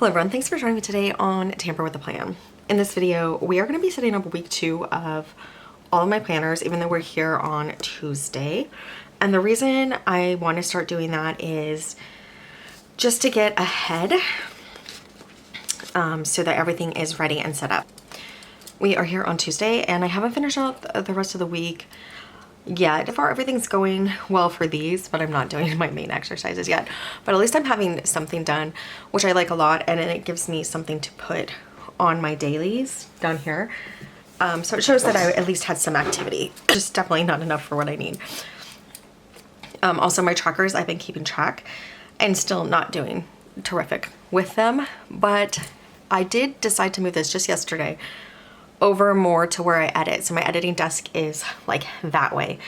Hello everyone, thanks for joining me today on Tamper with a Plan. In this video, we are going to be setting up week 2 of all of my planners, even though we're here on Tuesday. And the reason I want to start doing that is just to get ahead so that everything is ready and set up. We are here on Tuesday and I haven't finished out the rest of the week yet. Everything's going well for these, but I'm not doing my main exercises yet. But at least I'm having something done, which I like a lot, and then it gives me something to put on my dailies down here. So it shows that I at least had some activity. Just definitely not enough for what I need. Also my trackers, I've been keeping track and still not doing terrific with them, but I did decide to move this just yesterday over more to where I edit. So my editing desk is like that way.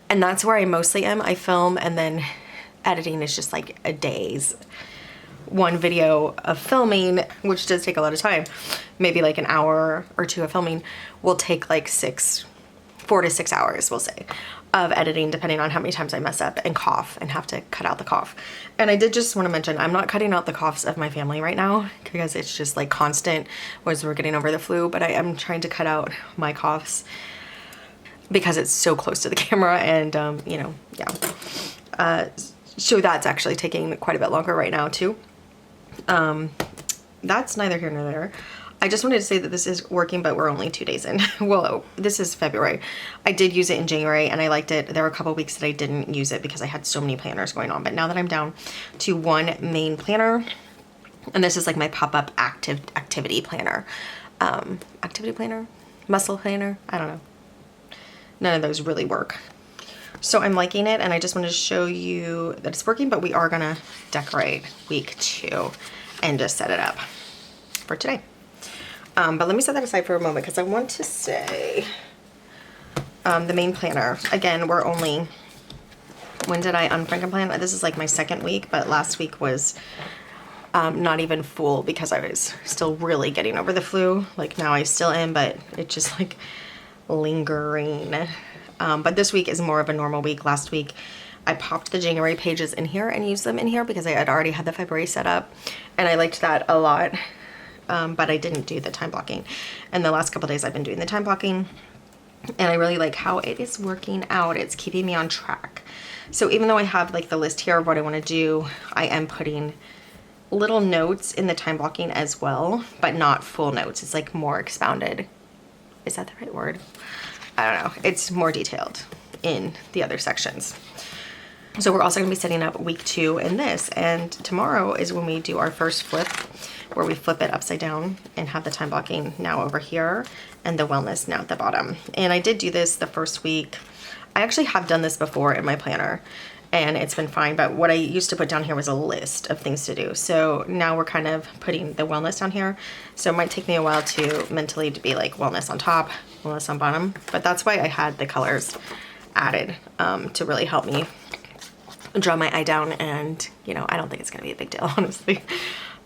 And that's where I mostly am. I film and then editing is just like a day's one video of filming, which does take a lot of time. Maybe like an hour or two of filming will take like 4 to 6 hours, we'll say, of editing, depending on how many times I mess up and cough and have to cut out the cough. And I did just want to mention, I'm not cutting out the coughs of my family right now because it's just like constant as we're getting over the flu, but I am trying to cut out my coughs because it's so close to the camera and, you know, yeah. So that's actually taking quite a bit longer right now too. That's neither here nor there. I just wanted to say that this is working, but we're only 2 days in. Well, this is February. I did use it in January and I liked it. There were a couple weeks that I didn't use it because I had so many planners going on. But now that I'm down to one main planner, and this is like my pop-up activity planner. Activity planner? Muscle planner? I don't know. None of those really work. So I'm liking it and I just wanted to show you that it's working, but we are gonna decorate week 2 and just set it up for today. But let me set that aside for a moment because I want to say the main planner. Again, we're only, when did I unfrankenplan? This is like my second week, but last week was not even full because I was still really getting over the flu. Like now I still am, but it's just like lingering. But this week is more of a normal week. Last week I popped the January pages in here and used them in here because I had already had the February set up and I liked that a lot. But I didn't do the time blocking. And the last couple days I've been doing the time blocking and I really like how it is working out. It's keeping me on track. So even though I have like the list here of what I want to do, I am putting little notes in the time blocking as well, but not full notes. It's like more expounded. Is that the right word? I don't know. It's more detailed in the other sections. So we're also going to be setting up week 2 in this, and tomorrow is when we do our first flip, where we flip it upside down and have the time blocking now over here and the wellness now at the bottom. And I did do this the first week. I actually have done this before in my planner and it's been fine, but what I used to put down here was a list of things to do. So now we're kind of putting the wellness down here. So it might take me a while to mentally to be like wellness on top, wellness on bottom, but that's why I had the colors added to really help me draw my eye down. And you know, I don't think it's gonna be a big deal, honestly.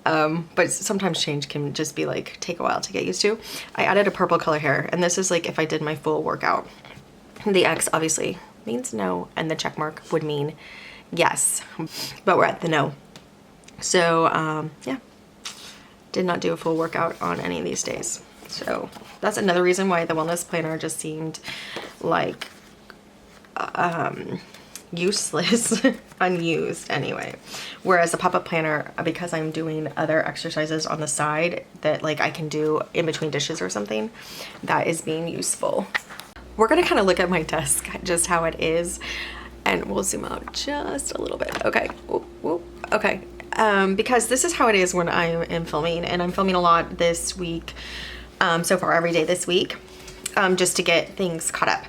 But sometimes change can just be like take a while to get used to. I added a purple color here, and this is like if I did my full workout. The X obviously means no and the check mark would mean yes, but we're at the no. So yeah, did not do a full workout on any of these days. So that's another reason why the wellness planner just seemed like useless, unused anyway. Whereas the pop-up planner, because I'm doing other exercises on the side that like I can do in between dishes or something, that is being useful. We're gonna kind of look at my desk, just how it is, and we'll zoom out just a little bit. Okay, whoop, whoop. Okay, because this is how it is when I am filming, and I'm filming a lot this week, so far every day this week, just to get things caught up.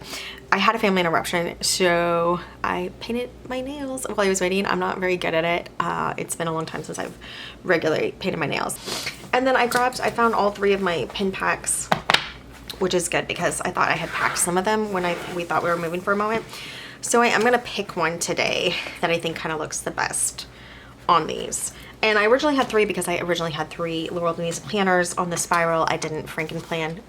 I had a family interruption, so I painted my nails while I was waiting. I'm not very good at it. It's been a long time since I've regularly painted my nails. And then I found all 3 of my pin packs, which is good because I thought I had packed some of them when we thought we were moving for a moment. So I am gonna pick one today that I think kind of looks the best on these. And I originally had 3 because I originally had 3 Laurel Denise planners on the spiral. I didn't frankenplan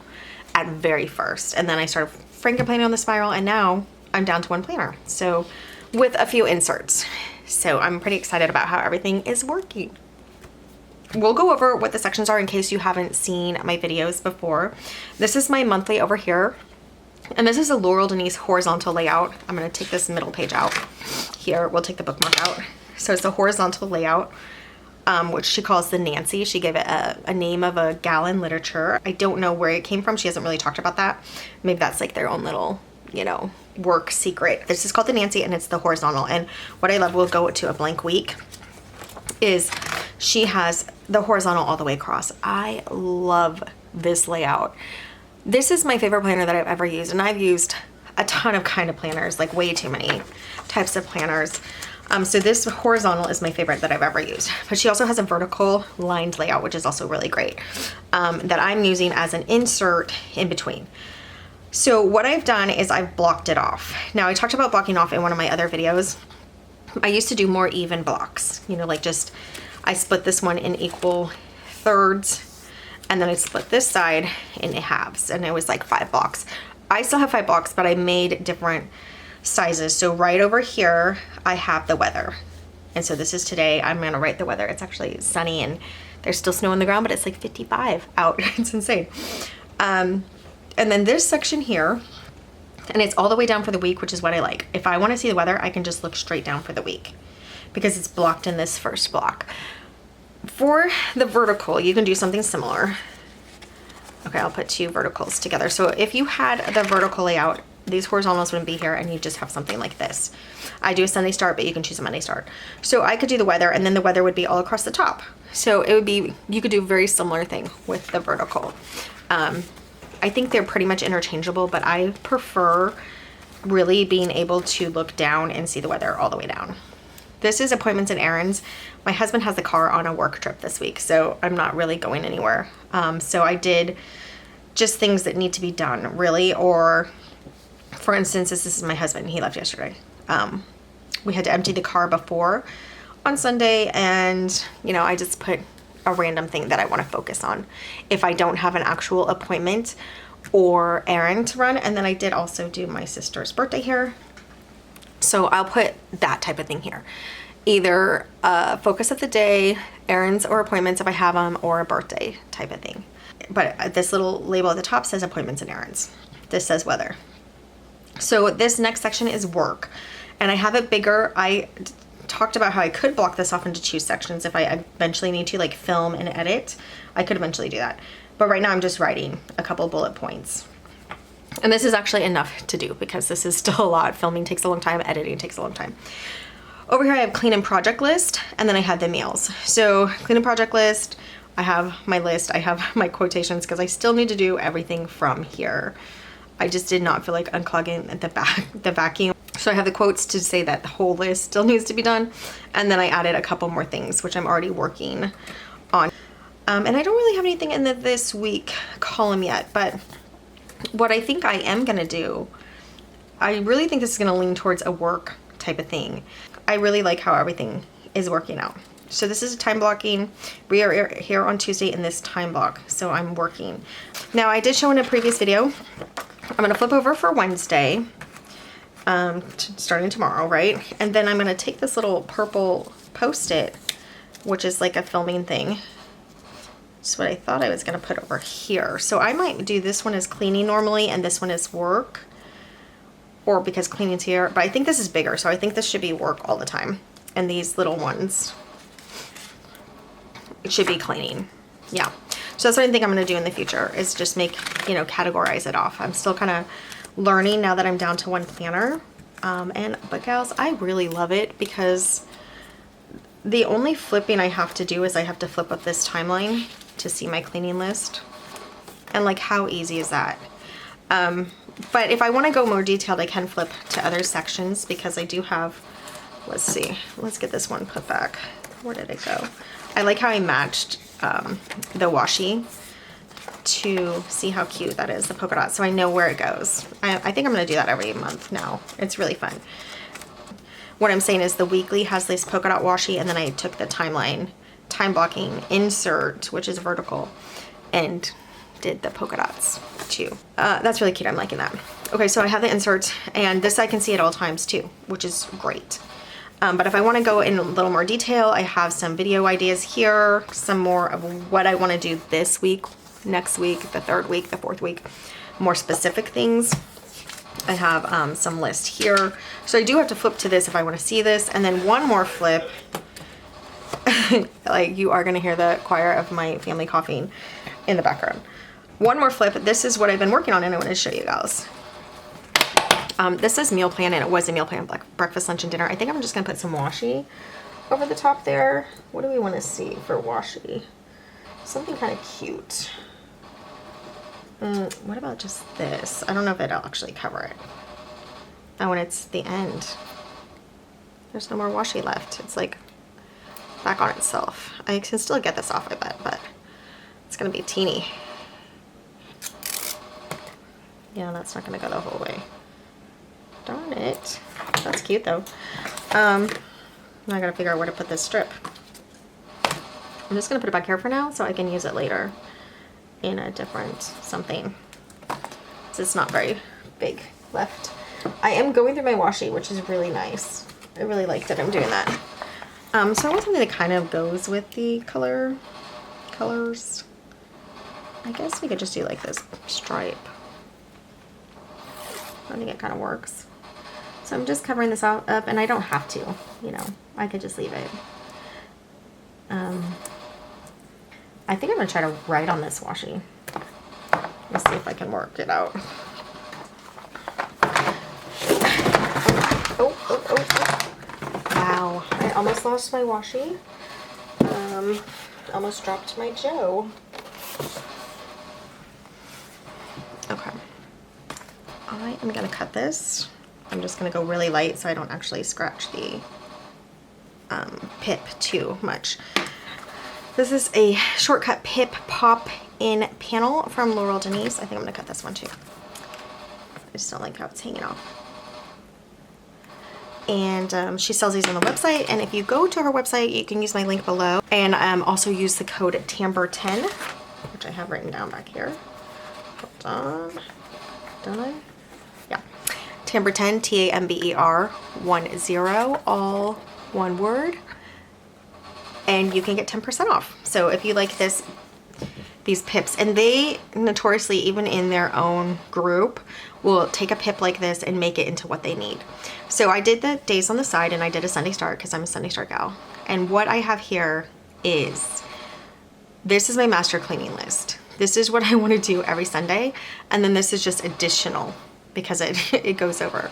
at very first, and then I started frankenplanning on the spiral, and now I'm down to 1 planner, so with a few inserts. So I'm pretty excited about how everything is working. we'll go over what the sections are in case you haven't seen my videos before. This is my monthly over here. And this is a Laurel Denise horizontal layout. I'm going to take this middle page out. Here, we'll take the bookmark out. So it's a horizontal layout, which she calls the Nancy. She gave it a name of a gal in literature. I don't know where it came from. She hasn't really talked about that. Maybe that's like their own little, you know, work secret. This is called the Nancy, and it's the horizontal. And what I love, we'll go to a blank week, is she has the horizontal all the way across. I love this layout. This is my favorite planner that I've ever used, and I've used a ton of kind of planners, like way too many types of planners. So this horizontal is my favorite that I've ever used. But she also has a vertical lined layout, which is also really great, that I'm using as an insert in between. So what I've done is I've blocked it off. Now, I talked about blocking off in one of my other videos. I used to do more even blocks, you know, like just, I split this one in equal thirds, and then I split this side in halves, and it was like 5 blocks. I still have 5 blocks, but I made different sizes. So right over here, I have the weather. And so this is today. I'm gonna write the weather. It's actually sunny and there's still snow on the ground, but it's like 55 out. It's insane. And then this section here, and it's all the way down for the week, which is what I like. If I wanna see the weather, I can just look straight down for the week because it's blocked in this first block. For the vertical, you can do something similar. Okay, I'll put 2 verticals together. So if you had the vertical layout, these horizontals wouldn't be here, and you just have something like this. I do a Sunday start, but you can choose a Monday start. So I could do the weather, and then the weather would be all across the top. So it would be, you could do a very similar thing with the vertical. I think they're pretty much interchangeable, but I prefer really being able to look down and see the weather all the way down. This is appointments and errands. My husband has the car on a work trip this week, so I'm not really going anywhere. So I did just things that need to be done, really. Or, for instance, this is my husband. He left yesterday. We had to empty the car before on Sunday, and, you know, I just put a random thing that I want to focus on if I don't have an actual appointment or errand to run. And then I did also do my sister's birthday here. So I'll put that type of thing here. Either focus of the day, errands or appointments if I have them, or a birthday type of thing. But this little label at the top says appointments and errands. This says weather. So this next section is work. And I have it bigger. I talked about how I could block this off into 2 sections if I eventually need to, like film and edit. I could eventually do that. But right now I'm just writing a couple bullet points. And this is actually enough to do because this is still a lot. Filming takes a long time, editing takes a long time. Over here I have clean and project list, and then I have the meals. So clean and project list, I have my list, I have my quotations because I still need to do everything from here. I just did not feel like unclogging the vacuum. So I have the quotes to say that the whole list still needs to be done. And then I added a couple more things, which I'm already working on. And I don't really have anything in the this week column yet, but what I think I am gonna do, I really think this is gonna lean towards a work type of thing. I really like how everything is working out. So this is a time blocking. We are here on Tuesday in this time block, so I'm working. Now I did show in a previous video, I'm gonna flip over for Wednesday, starting tomorrow, right? And then I'm gonna take this little purple Post-it, which is like a filming thing. That's what I thought I was gonna put over here. So I might do this one as cleaning normally, and this one is work, or because cleaning's here, but I think this is bigger, so I think this should be work all the time. And these little ones, it should be cleaning. Yeah. So that's what I think I'm gonna do in the future, is just make, you know, categorize it off. I'm still kind of learning now that I'm down to 1 planner. But gals, I really love it because the only flipping I have to do is I have to flip up this timeline to see my cleaning list. And like, how easy is that? But if I want to go more detailed, I can flip to other sections because I do have, let's see, let's get this one put back. Where did it go? I like how I matched the washi to see how cute that is, the polka dot, so I know where it goes. I think I'm going to do that every month now. It's really fun. What I'm saying is the weekly has this polka dot washi, and then I took the timeline, time blocking insert, which is vertical, and did the polka dots too. That's really cute. I'm liking that. Okay, so I have the insert, and this I can see at all times too, which is great. But if I want to go in a little more detail, I have some video ideas here, some more of what I want to do this week, next week, the third week, the fourth week, more specific things. I have some list here. So I do have to flip to this if I want to see this. And then one more flip. Like, you are going to hear the choir of my family coughing in the background. One more flip. This is what I've been working on and I want to show you guys. This is meal plan, and it was a meal plan, like breakfast, lunch, and dinner. I think I'm just going to put some washi over the top there. What do we want to see for washi? Something kind of cute. What about just this? I don't know if it'll actually cover it. Oh, and it's the end. There's no more washi left. It's like back on itself. I can still get this off, I bet, but it's going to be teeny. Yeah, that's not going to go the whole way. Darn it. That's cute though. Now I gotta figure out where to put this strip. I'm just gonna put it back here for now so I can use it later in a different something. It's not very big left. I am going through my washi, which is really nice. I really like that I'm doing that. So I want something that kind of goes with the colors. I guess we could just do like this stripe. I think it kind of works. So I'm just covering this up, and I don't have to, you know, I could just leave it. I think I'm gonna try to write on this washi. Let's see if I can work it out. Oh. Wow, I almost lost my washi. Almost dropped my Joe. Okay. I am gonna cut this. I'm just gonna go really light so I don't actually scratch the pip too much. This is a shortcut pip pop in panel from Laurel Denise. I think I'm gonna cut this one too. I just don't like how it's hanging off. And she sells these on the website, and if you go to her website, you can use my link below, and also use the code TAMBER10, which I have written down back here. Hold on. Don't I? Yeah. TAMBER10, TAMBER10, all one word. And you can get 10% off. So if you like these pips, and they notoriously, even in their own group, will take a pip like this and make it into what they need. So I did the days on the side, and I did a Sunday start because I'm a Sunday start gal. And what I have here is, this is my master cleaning list. This is what I want to do every Sunday. And then this is just additional because it goes over.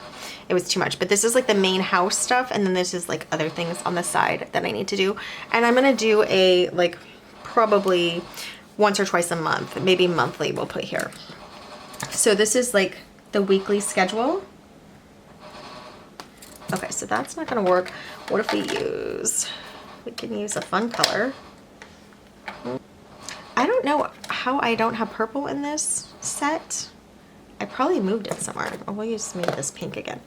It was too much. But this is like the main house stuff. And then this is like other things on the side that I need to do. And I'm going to do a like probably once or twice a month, maybe monthly we'll put here. So this is like the weekly schedule. Okay, so that's not going to work. What if we can use a fun color. I don't know how I don't have purple in this set. I probably moved it somewhere. Oh, we'll use maybe this pink again.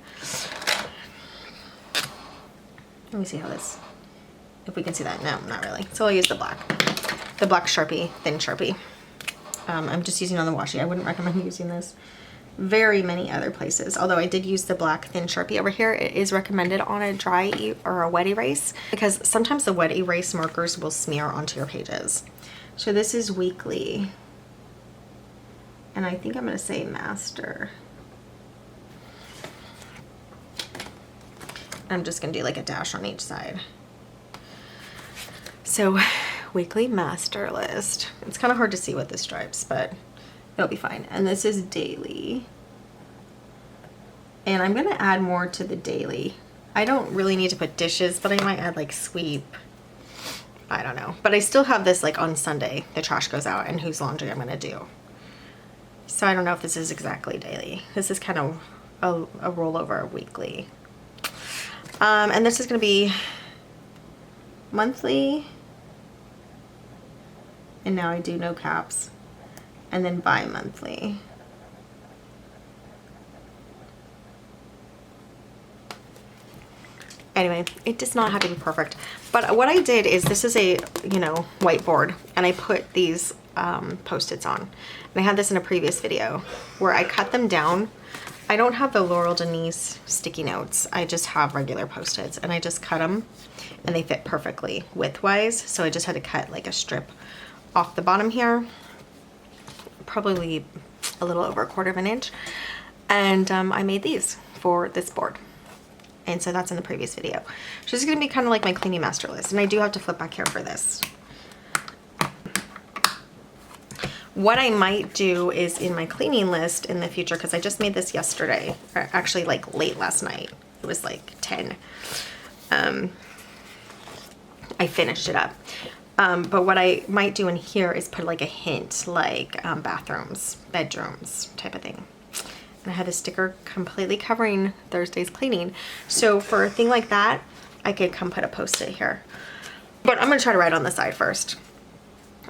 Let me see how this, if we can see that. No, not really. So I'll use the black Sharpie, thin Sharpie. I'm just using on the washi. I wouldn't recommend using this very many other places. Although I did use the black thin Sharpie over here. It is recommended on a dry or a wet erase because sometimes the wet erase markers will smear onto your pages. So this is weekly. And I think I'm going to say master. I'm just going to do like a dash on each side. So weekly master list. It's kind of hard to see with the stripes, but it'll be fine. And this is daily. And I'm going to add more to the daily. I don't really need to put dishes, but I might add like sweep. I don't know. But I still have this like on Sunday, the trash goes out and whose laundry I'm going to do. So I don't know if this is exactly daily. This is kind of a rollover weekly. And this is going to be monthly. And now I do no caps. And then bi-monthly. Anyway, it does not have to be perfect. But what I did is, this is a, you know, whiteboard, and I put these Post-its on. And I had this in a previous video where I cut them down I don't have the Laurel Denise sticky notes. I just have regular Post-its, and I just cut them and they fit perfectly widthwise. So I just had to cut like a strip off the bottom here, probably a little over 1/4 of an inch. And I made these for this board. And so that's in the previous video. So this is gonna be kind of like my cleaning master list. And I do have to flip back here for this. What I might do is in my cleaning list in the future, because I just made this yesterday, or actually like late last night. It was like 10. I finished it up. But what I might do in here is put like a hint, like bathrooms, bedrooms type of thing. And I had a sticker completely covering Thursday's cleaning. So for a thing like that, I could come put a Post-it here. But I'm gonna try to write on the side first.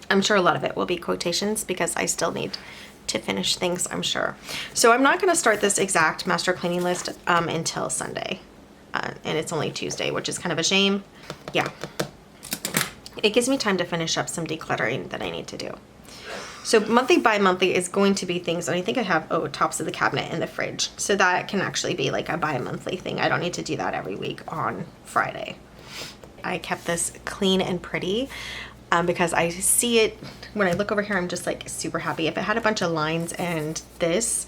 I'm sure a lot of it will be quotations because I still need to finish things, I'm sure. So I'm not gonna start this exact master cleaning list until Sunday. And it's only Tuesday, which is kind of a shame. Yeah. It gives me time to finish up some decluttering that I need to do. So monthly by monthly is going to be things, and I think I have, tops of the cabinet and the fridge. So that can actually be like a bi-monthly thing. I don't need to do that every week on Friday. I kept this clean and pretty because I see it, when I look over here, I'm just like super happy. If it had a bunch of lines and this,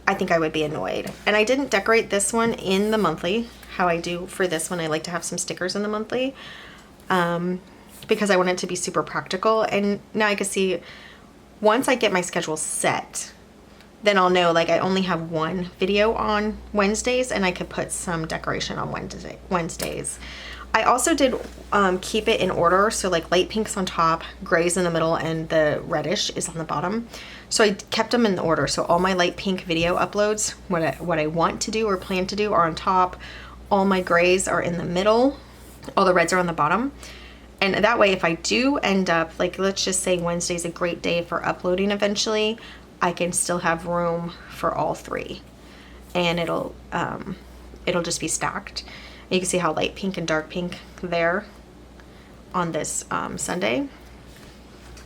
I think I would be annoyed. And I didn't decorate this one in the monthly, how I do for this one. I like to have some stickers in the monthly because I want it to be super practical. And now I can see, once I get my schedule set, then I'll know like I only have one video on Wednesdays and I could put some decoration on Wednesdays. I also did keep it in order. So like light pinks on top, grays in the middle, and the reddish is on the bottom. So I kept them in order. So all my light pink video uploads, what I want to do or plan to do, are on top. All my grays are in the middle. All the reds are on the bottom. And that way, if I do end up, like, let's just say Wednesday's a great day for uploading eventually, I can still have room for all three. And it'll just be stacked. And you can see how light pink and dark pink there on this Sunday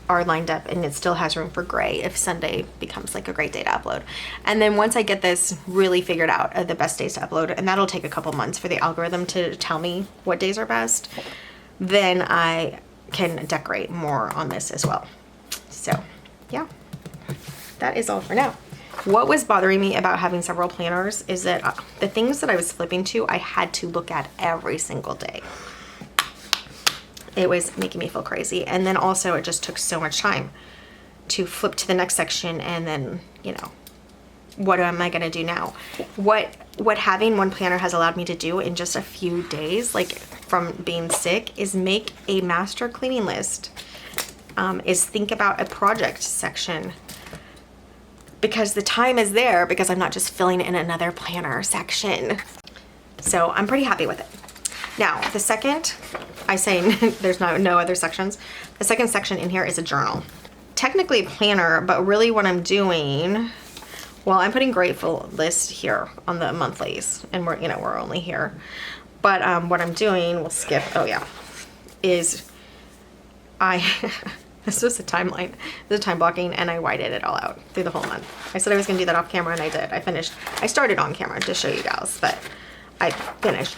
are lined up, and it still has room for gray if Sunday becomes like a great day to upload. And then once I get this really figured out, the best days to upload, and that'll take a couple months for the algorithm to tell me what days are best, then I can decorate more on this as well. So yeah, that is all for now. What was bothering me about having several planners is that the things that I was flipping to, I had to look at every single day. It was making me feel crazy. And then also it just took so much time to flip to the next section, and then, you know, what am I gonna do now? What having one planner has allowed me to do in just a few days, like from being sick, is make a master cleaning list, is think about a project section, because the time is there, because I'm not just filling in another planner section. So I'm pretty happy with it. Now, the second, I say there's no other sections. The second section in here is a journal. Technically a planner, but really what I'm doing, well, I'm putting grateful list here on the monthlies, and we're only here. But what I'm doing, we'll skip, is this was a timeline, this is time blocking, and I whited it all out through the whole month. I said I was gonna do that off camera, and I did. I started on camera to show you guys, but I finished.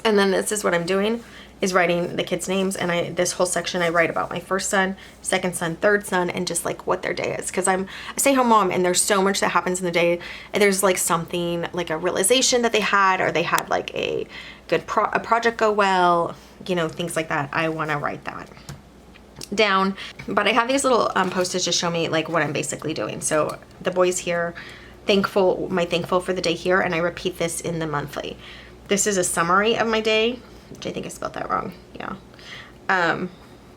And then this is what I'm doing, is writing the kids' names, and this whole section I write about my first son, second son, third son, and just like what their day is. Because I'm a stay-at-home mom, and there's so much that happens in the day. And there's like something, like a realization that they had, or they had like a good a project go well, things like that. I want to write that down. But I have these little Post-its to show me like what I'm basically doing. So the boys here, thankful for the day here, and I repeat this in the monthly. This is a summary of my day, which I think I spelled that wrong. Yeah.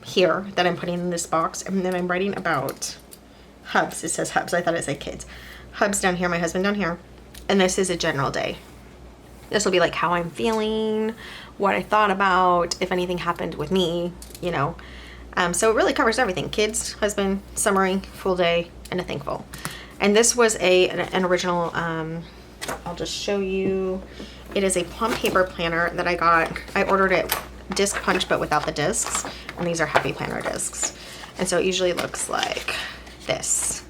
Here that I'm putting in this box, and then I'm writing about hubs. It says hubs. I thought it said kids. Hubs down here, my husband down here. And this is a general day. This will be like how I'm feeling, what I thought about, if anything happened with me, So it really covers everything. Kids, husband, summary, full day, and a thankful. And this was an original, I'll just show you. It is a plum paper planner that I got. I ordered it disc punch, but without the discs. And these are happy planner discs. And so it usually looks like this.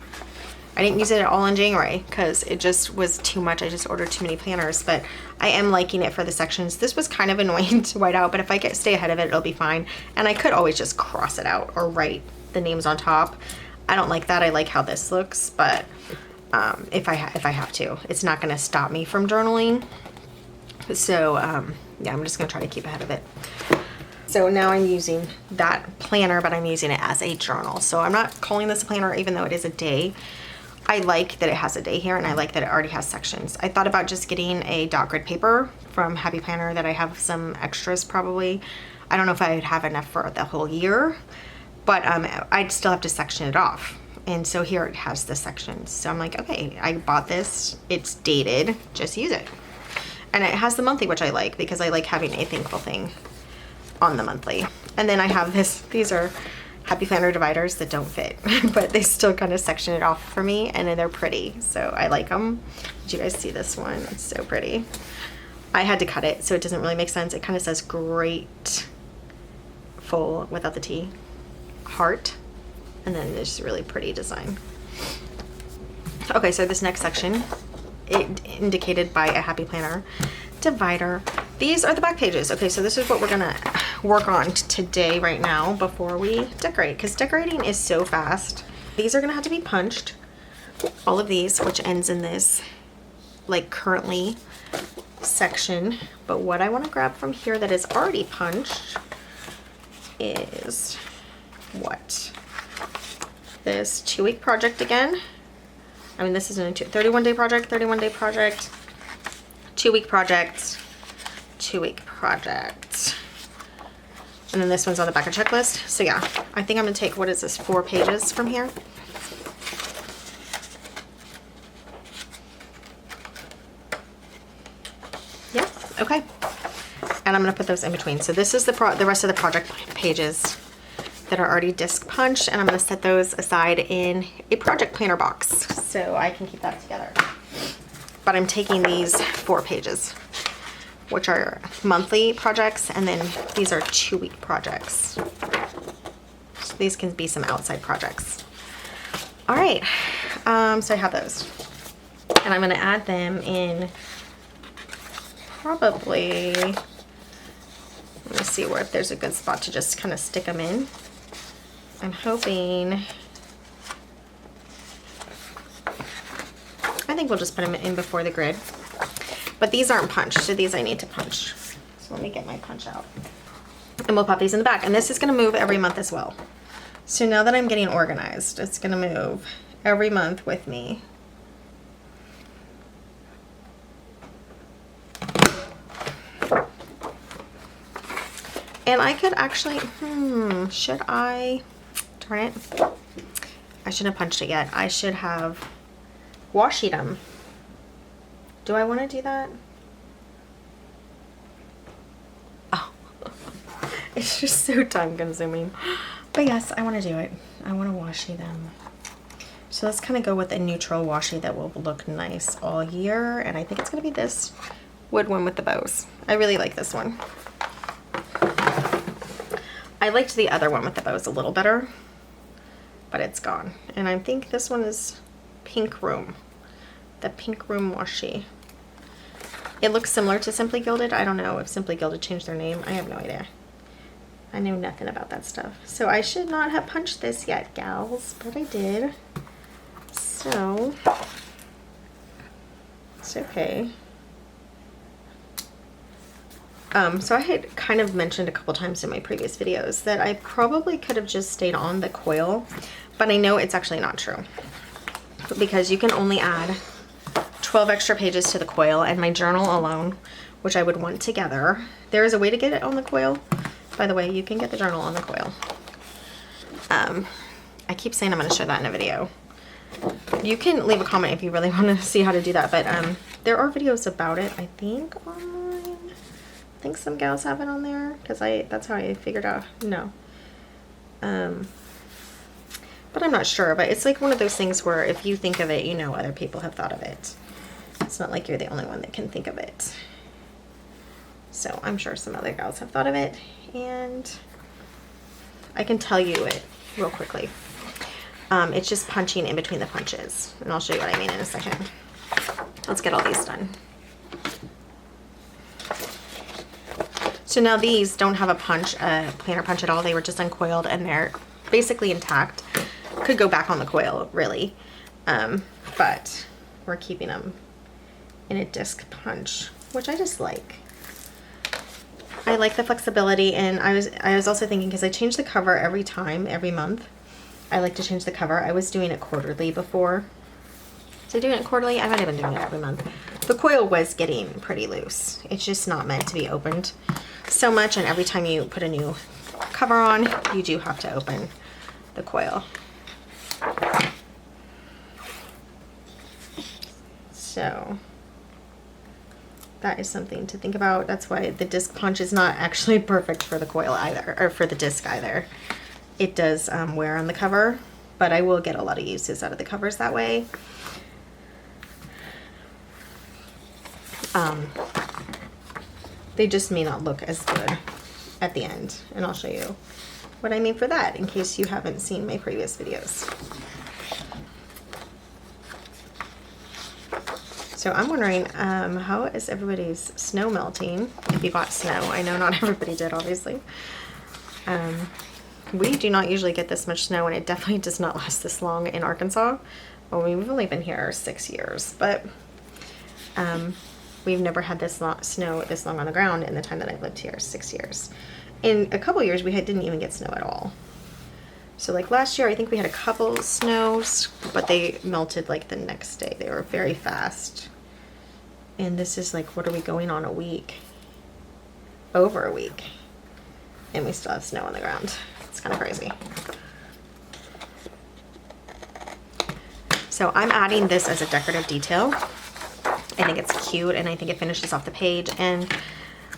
I didn't use it at all in January because it just was too much. I just ordered too many planners, but I am liking it for the sections. This was kind of annoying to white out, but if I stay ahead of it, it'll be fine. And I could always just cross it out or write the names on top. I don't like that. I like how this looks, but if I have to, it's not going to stop me from journaling. So yeah, I'm just going to try to keep ahead of it. So now I'm using that planner, but I'm using it as a journal. So I'm not calling this a planner, even though it is a day. I like that it has a day here, and I like that it already has sections. I thought about just getting a dot grid paper from Happy Planner that I have some extras probably. I don't know if I would have enough for the whole year, but I'd still have to section it off. And so here it has the sections. So I'm like, okay, I bought this. It's dated. Just use it. And it has the monthly, which I like because I like having a thankful thing on the monthly. And then I have these are Happy Planner dividers that don't fit, but they still kind of section it off for me, and then they're pretty, so I like them. Did you guys see this one? It's so pretty. I had to cut it, so it doesn't really make sense. It kind of says great full without the T, heart, and then this really pretty design. Okay, so this next section, it indicated by a Happy Planner divider. These are the back pages. Okay, so this is what we're gonna work on today right now before we decorate, because decorating is so fast. These are gonna have to be punched, all of these, which ends in this like currently section. But what I want to grab from here that is already punched is what? This 2-week project again. I mean, this is a 31-day project, 31-day project, 2-week project, 2-week project. And then this one's on the back of checklist. So yeah, I think I'm gonna take, what is this, 4 pages from here. Yeah, okay. And I'm gonna put those in between. So this is the rest of the project pages that are already disc punched, and I'm gonna set those aside in a project planner box so I can keep that together. But I'm taking these 4 pages, which are monthly projects, and then these are 2-week projects. So these can be some outside projects. All right, so I have those. And I'm gonna add them in probably, let me see where if there's a good spot to just kind of stick them in. I'm hoping, I think we'll just put them in before the grid. But these aren't punched, so these I need to punch. So let me get my punch out. And we'll pop these in the back. And this is gonna move every month as well. So now that I'm getting organized, it's gonna move every month with me. And I could actually, should I, darn it. I shouldn't have punched it yet. I should have washi them. Do I want to do that? Oh, it's just so time consuming. But yes, I want to do it. I want to washi them. So let's kind of go with a neutral washi that will look nice all year. And I think it's going to be this wood one with the bows. I really like this one. I liked the other one with the bows a little better, but it's gone. And I think this one is Pink Room. The Pink Room washi. It looks similar to Simply Gilded. I don't know if Simply Gilded changed their name. I have no idea. I know nothing about that stuff. So I should not have punched this yet, gals, but I did. So it's okay. So I had kind of mentioned a couple times in my previous videos that I probably could have just stayed on the coil, but I know it's actually not true because you can only add 12 extra pages to the coil, and my journal alone, which I would want together. There is a way to get it on the coil. By the way, you can get the journal on the coil. I keep saying I'm going to show that in a video. You can leave a comment if you really want to see how to do that, but there are videos about it, I think, online. I think some gals have it on there because that's how I figured out. No. But I'm not sure, but it's like one of those things where if you think of it, you know other people have thought of it. It's not like you're the only one that can think of it. So I'm sure some other gals have thought of it, and I can tell you it real quickly. It's just punching in between the punches. And I'll show you what I mean in a second. Let's get all these done. So now these don't have a punch, planner punch at all. They were just uncoiled and they're basically intact. Could go back on the coil, really. But we're keeping them in a disc punch, which I just like. I like the flexibility, and I was also thinking, because I change the cover every month. I like to change the cover. I was doing it quarterly before. Was I doing it quarterly? I might have been doing it every month. The coil was getting pretty loose. It's just not meant to be opened so much, and every time you put a new cover on, you do have to open the coil. So that is something to think about. That's why the disc punch is not actually perfect for the coil either, or for the disc either. It does wear on the cover, but I will get a lot of uses out of the covers that way. They just may not look as good at the end, and I'll show you what I mean for that in case you haven't seen my previous videos. So I'm wondering, how is everybody's snow melting? If you bought snow, I know not everybody did, obviously. We do not usually get this much snow, and it definitely does not last this long in Arkansas. Well, we've only been here 6 years, but we've never had this snow this long on the ground in the time that I've lived here, 6 years. In a couple years, we didn't even get snow at all. So like last year, I think we had a couple snows, but they melted like the next day. They were very fast. And this is like, what are we going on, a week? Over a week. And we still have snow on the ground. It's kind of crazy. So I'm adding this as a decorative detail. I think it's cute, and I think it finishes off the page. And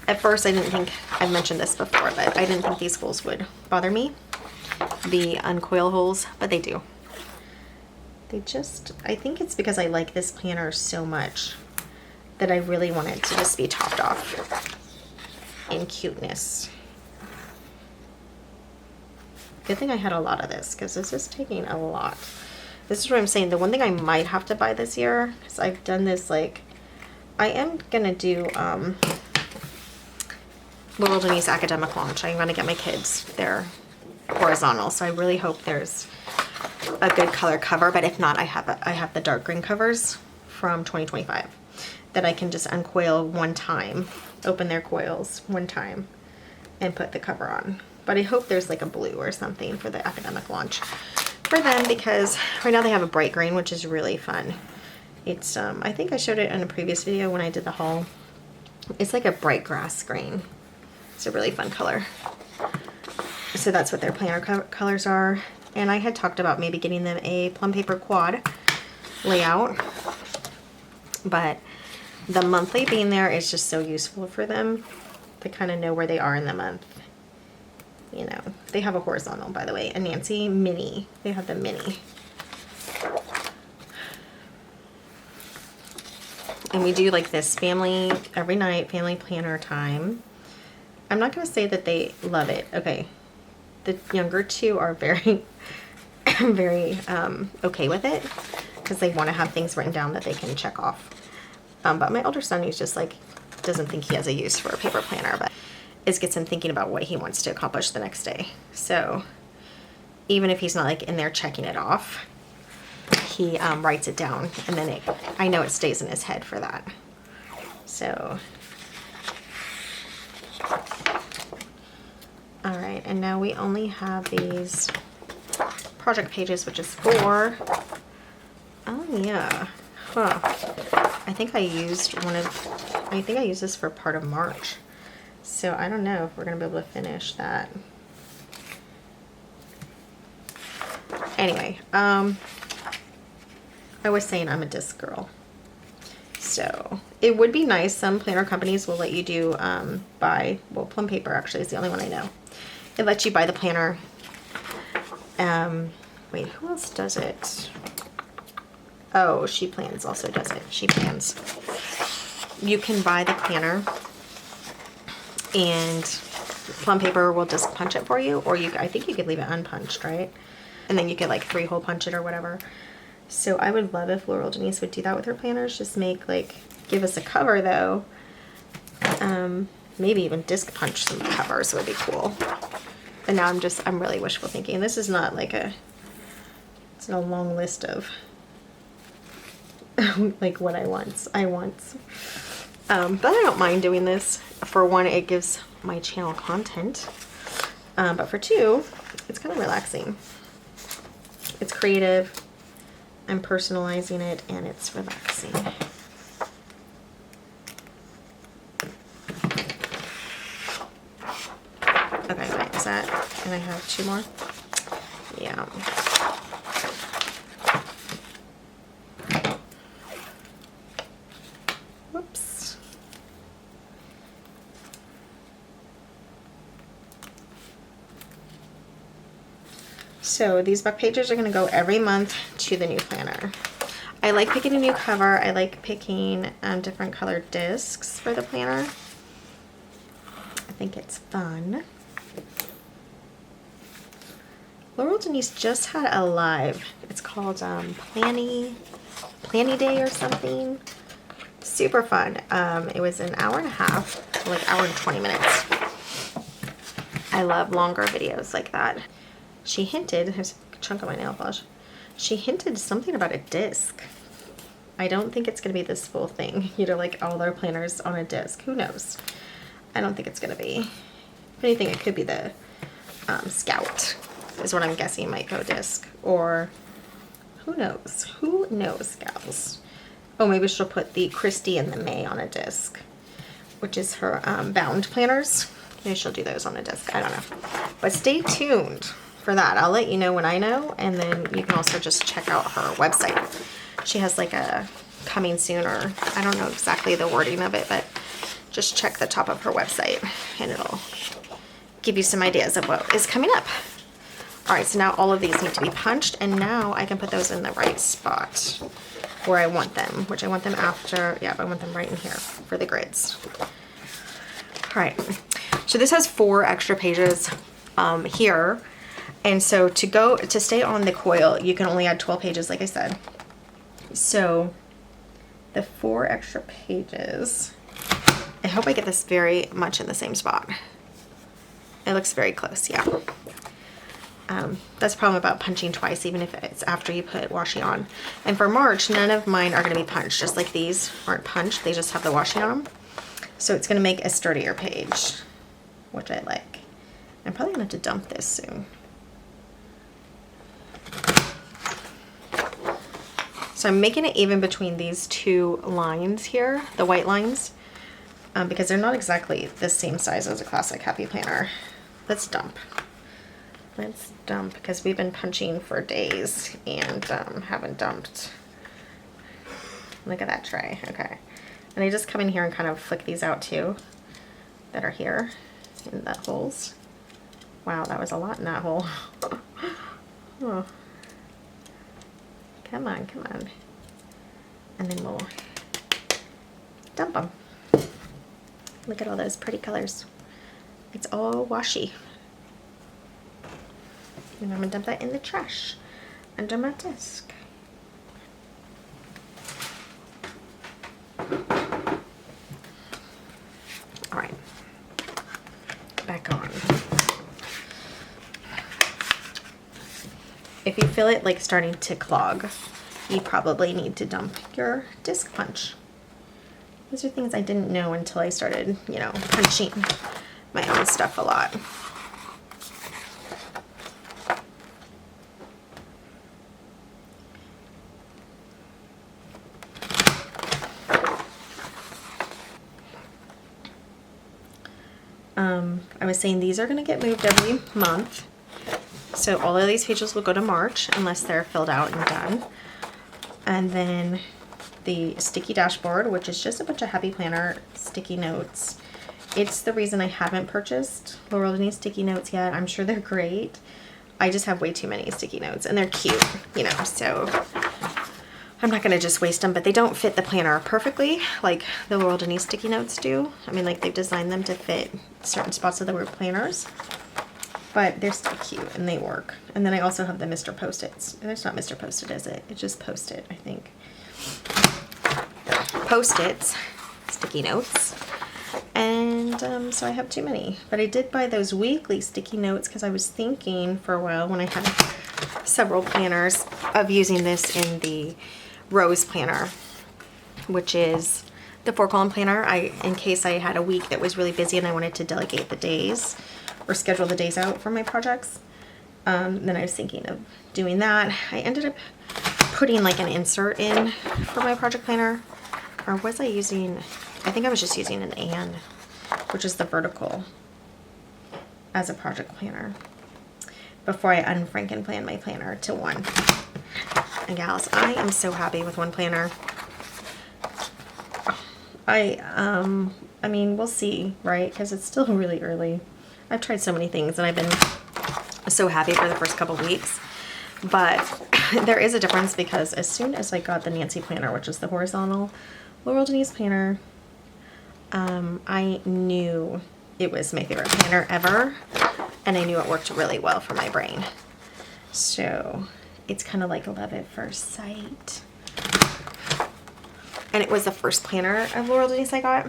at first I didn't think, I've mentioned this before, but I didn't think these holes would bother me, the uncoil holes, but they do. They just, I think it's because I like this planner so much that I really want it to just be topped off in cuteness. Good thing I had a lot of this, because this is taking a lot. This is what I'm saying. The one thing I might have to buy this year, because I've done this, like, I am gonna do Laurel Denise academic launch. I'm gonna get my kids their horizontal, so I really hope there's a good color cover. But if not, I have the dark green covers from 2025 that I can just uncoil one time, open their coils one time, and put the cover on. But I hope there's like a blue or something for the academic launch for them, because right now they have a bright green, which is really fun. It's I think I showed it in a previous video when I did the haul. It's like a bright grass green. It's a really fun color. So that's what their planner colors are. And I had talked about maybe getting them a plum paper quad layout, but the monthly being there is just so useful for them to kind of know where they are in the month. You know, they have a horizontal, by the way, a Nancy mini. They have the mini. And we do like this family, every night, family planner time. I'm not going to say that they love it. Okay. The younger two are very, very okay with it, because they want to have things written down that they can check off. But my older son, he's just like, doesn't think he has a use for a paper planner, but it gets him thinking about what he wants to accomplish the next day. So even if he's not like in there checking it off, he writes it down, and then I know it stays in his head for that. So, all right, and now we only have these project pages, which is 4. Oh yeah, huh. I think I used this for part of March. So I don't know if we're gonna be able to finish that. Anyway, I was saying I'm a disc girl. So it would be nice. Some planner companies will let you do buy, well, Plum Paper actually is the only one I know. It lets you buy the planner. Wait, who else does it? Oh, She Plans also does it. She Plans. You can buy the planner, and Plum Paper will just punch it for you, or I think you could leave it unpunched, right? and then you could like 3-hole punch it or whatever. So I would love if Laurel Denise would do that with her planners. Just make like, give us a cover though. Maybe even disc punch some covers would be cool. And now I'm really wishful thinking. This is not like it's not a long list of like what I want. But I don't mind doing this. For one, it gives my channel content. But for two, it's kind of relaxing. It's creative. I'm personalizing it and it's relaxing. Okay, wait, is that, and I have 2 more? Yeah. Whoops. So these book pages are going to go every month to the new planner. I like picking a new cover. I like picking different colored discs for the planner. I think it's fun. Laurel Denise just had a live. It's called Planny Day or something. Super fun. It was an hour and a half, like hour and 20 minutes. I love longer videos like that. She hinted, there's a chunk of my nail polish. She hinted something about a disc. I don't think it's going to be this full thing. You know, like all their planners on a disc. Who knows? I don't think it's going to be. If anything, it could be the Scout is what I'm guessing might go disc. Or who knows? Who knows, gals? Oh, maybe she'll put the Christy and the May on a disc, which is her bound planners. Maybe she'll do those on a disc. I don't know. But stay tuned for that. I'll let you know when I know. And then you can also just check out her website. She has like a coming soon, or I don't know exactly the wording of it, but just check the top of her website and it'll give you some ideas of what is coming up. All right, so now all of these need to be punched, and now I can put those in the right spot where I want them, which I want them after, yeah, I want them right in here for the grids. All right, so this has 4 extra pages here. And so to stay on the coil, you can only add 12 pages, like I said. So the 4 extra pages, I hope I get this very much in the same spot. It looks very close, yeah. That's the problem about punching twice, even if it's after you put washi on. And for March, none of mine are going to be punched, just like these aren't punched. They just have the washi on them. So it's going to make a sturdier page, which I like. I'm probably going to have to dump this soon. So I'm making it even between these 2 lines here, the white lines, because they're not exactly the same size as a classic happy planner. Let's dump. Let's dump, because we've been punching for days and haven't dumped. Look at that tray. Okay. And I just come in here and kind of flick these out too that are here in the holes. Wow, that was a lot in that hole. Oh. Come on, come on. And then we'll dump them. Look at all those pretty colors. It's all washi. And I'm gonna dump that in the trash under my desk. All right, back on. If you feel it like starting to clog, you probably need to dump your disc punch. These are things I didn't know until I started, you know, punching my own stuff a lot. I was saying these are going to get moved every month. So all of these pages will go to March unless they're filled out and done. And then the sticky dashboard, which is just a bunch of Happy Planner sticky notes. It's the reason I haven't purchased Laurel Denise sticky notes yet. I'm sure they're great. I just have way too many sticky notes and they're cute, you know, so I'm not going to just waste them, but they don't fit the planner perfectly like the Laurel Denise sticky notes do. I mean, like they've designed them to fit certain spots of the planners. but they're still cute and they work. And then I also have the Mr. Post-its. It's not Mr. Post-it, is it? It's just Post-it, I think. Post-its, sticky notes. And so I have too many. But I did buy those weekly sticky notes because I was thinking for a while when I had several planners of using this in the Rose planner, which is the 4-column planner. In case I had a week that was really busy and I wanted to delegate the days or schedule the days out for my projects. Then I was thinking of doing that. I ended up putting like an insert in for my project planner. Or was I using, I think I was just using an and, which is the vertical, as a project planner before I unfranken-plan my planner to one. And gals, I am so happy with one planner. I mean, we'll see, right? Because it's still really early. I've tried so many things and I've been so happy for the first couple weeks. But there is a difference because as soon as I got the Nancy planner, which is the horizontal Laurel Denise planner, I knew it was my favorite planner ever. And I knew it worked really well for my brain. So it's kind of like love at first sight. And it was the first planner of Laurel Denise I got.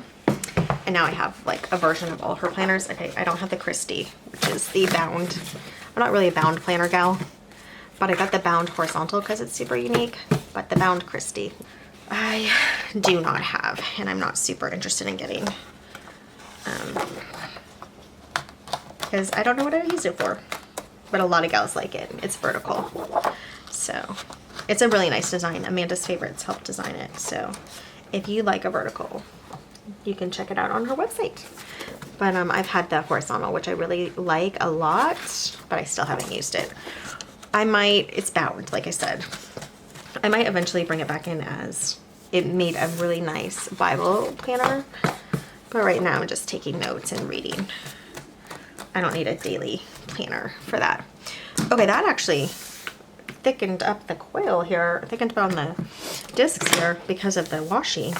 And now I have like a version of all her planners. Okay, I don't have the Christie, which is the bound. I'm not really a bound planner gal, but I got the bound horizontal because it's super unique. But the bound Christie, I do not have, and I'm not super interested in getting. Because I don't know what I would use it for. But a lot of gals like it. It's vertical. So it's a really nice design. Amanda's favorites helped design it. So if you like a vertical, you can check it out on her website. But I've had the horizontal, which I really like a lot, but I still haven't used it. I might, it's bound, like I said. I might eventually bring it back in as it made a really nice Bible planner. But right now I'm just taking notes and reading. I don't need a daily planner for that. Okay, that actually thickened up the coil here, thickened up on the discs here because of the washi.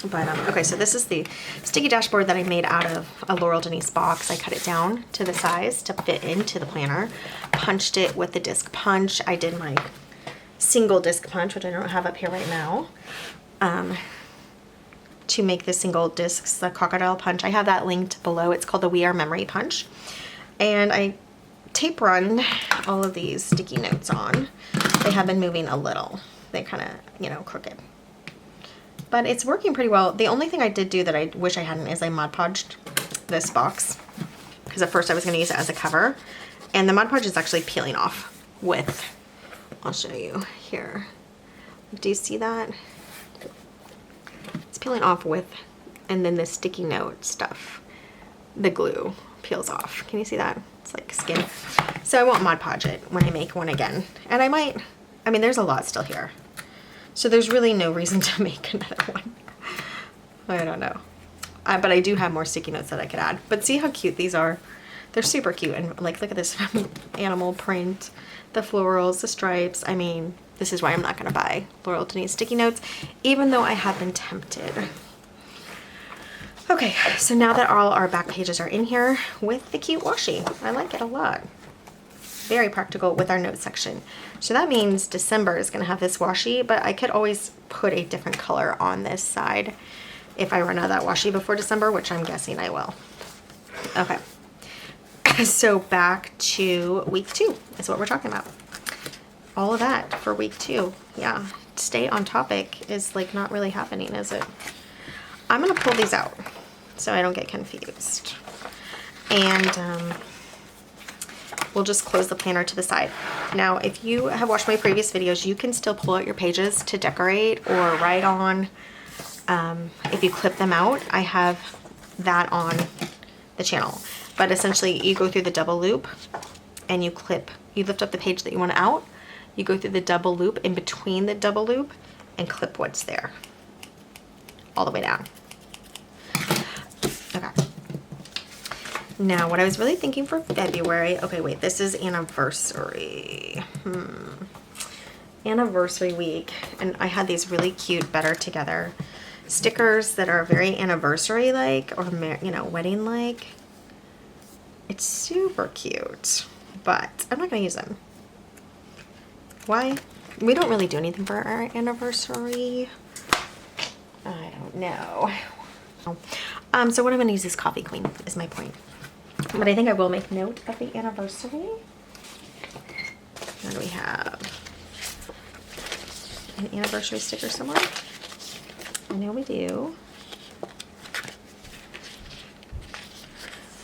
But okay, so this is the sticky dashboard that I made out of a Laurel Denise box. I cut it down to the size to fit into the planner, punched it with the disc punch. I did my single disc punch, which I don't have up here right now, to make the single discs, the crocodile punch. I have that linked below. It's called the We Are Memory Punch. And I tape run all of these sticky notes on. They have been moving a little. They kind of, you know, crooked. But it's working pretty well. The only thing I did do that I wish I hadn't is I Mod Podged this box. Because at first I was going to use it as a cover. And the Mod Podge is actually peeling off with, I'll show you here. Do you see that? It's peeling off with, and then the sticky note stuff, the glue peels off. Can you see that? It's like skin. So I won't Mod Podge it when I make one again. And I might, I mean, there's a lot still here. So there's really no reason to make another one. I don't know. But I do have more sticky notes that I could add. But see how cute these are? They're super cute. And like, look at this animal print, the florals, the stripes. I mean, this is why I'm not going to buy Laurel Denise sticky notes, even though I have been tempted. Okay, so now that all our back pages are in here with the cute washi, I like it a lot. Very practical with our notes section. So that means December is going to have this washi, but I could always put a different color on this side if I run out of that washi before December, which I'm guessing I will. Okay, so back to week 2 is what we're talking about. All of that for week 2. Yeah, stay on topic is like not really happening, is it? I'm going to pull these out so I don't get confused. And we'll just close the planner to the side. Now, if you have watched my previous videos, you can still pull out your pages to decorate or write on. If you clip them out, I have that on the channel. But essentially, you go through the double loop and you clip. You lift up the page that you want out. You go through the double loop in between the double loop and clip what's there all the way down. Okay. Now, what I was really thinking for February, okay, wait, this is anniversary. Anniversary week. And I had these really cute Better Together stickers that are very anniversary-like or, you know, wedding-like. It's super cute, but I'm not gonna use them. Why? We don't really do anything for our anniversary. I don't know. So what I'm gonna use is Coffee Queen is my point. But I think I will make note of the anniversary. And we have an anniversary sticker somewhere. I know we do.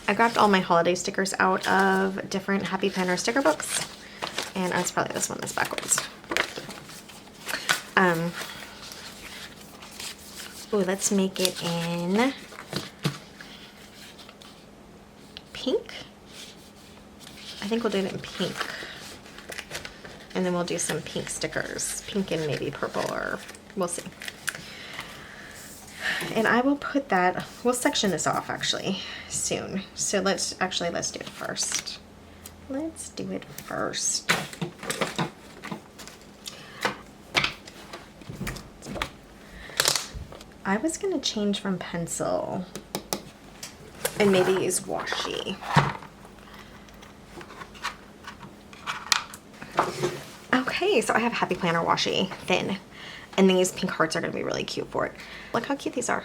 I grabbed all my holiday stickers out of different Happy Planner sticker books. And it's probably this one that's backwards. Oh, let's make it in pink. I think we'll do it in pink. And then we'll do some pink stickers. Pink and maybe purple, or we'll see. And I will put that, we'll section this off actually soon. So let's do it first. Let's do it first. I was gonna change from pencil and maybe use washi. Okay, so I have Happy Planner washi thin, and these pink hearts are gonna be really cute for it. Look how cute these are.